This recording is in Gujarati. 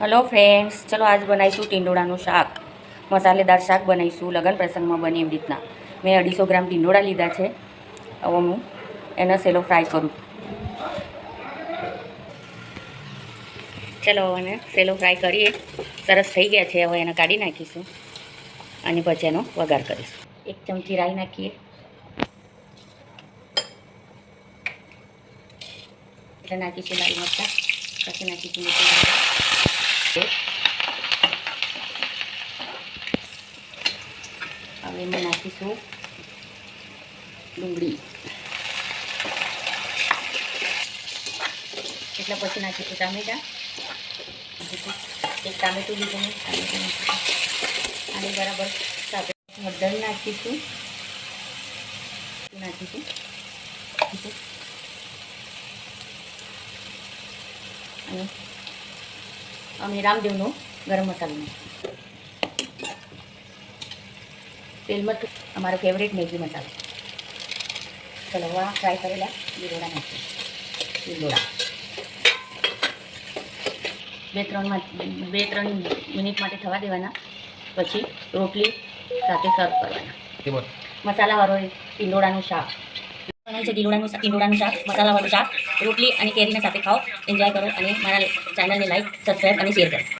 हेलो फ्रेंड्स, चलो आज बनाईशू टींडोळाનું શાક। मसालेदार શાક बनाईशू। लग्न प्रसंगમાં बने एवी रीतना मैं 250 ग्राम टींडोळा लीधा है। हवे हूँ एने सेलो फ्राय करूँ। चलो एने सेलो फ्राय करिए। सरस थई गया है। हवे एने काढी नाखीशुं अने पछी एनो वघार करीशुं। 1 चमची राई नाखीए, એટલે નાખીશું લાલ મરચાં, પછી નાખીશું મીઠું। હવે એમાં નાખીશું ડુંગળી, એટલે પછી નાખીશું ટામેટા। એક ટામેટું લીધું મેં, ટામેટું નાખીશું આને બરાબર સાથે હળદર નાખીશું, અને અમે રામદેવનો ગરમ મસાલો નાખીશું। તેલમાં અમારો ફેવરેટ મેગી મસાલો। ચલો આ ફ્રાય કરેલા ટીંડોળા નાખીશું। ટીંડોળા 2-3 મિનિટ માટે થવા દેવાના, પછી રોટલી સાથે સર્વ કરવાના। મસાલાવાળો ટીંડોળાનું શાક बनाए છે। ટીંડોળાનું શાક, મસાલાવાળું શાક, રોટલી અને કેરીના સાથે ખાઓ, એન્જોય કરો અને મારા ચેનલને લાઈક, સબસ્ક્રાઈબ અને શેર કરો।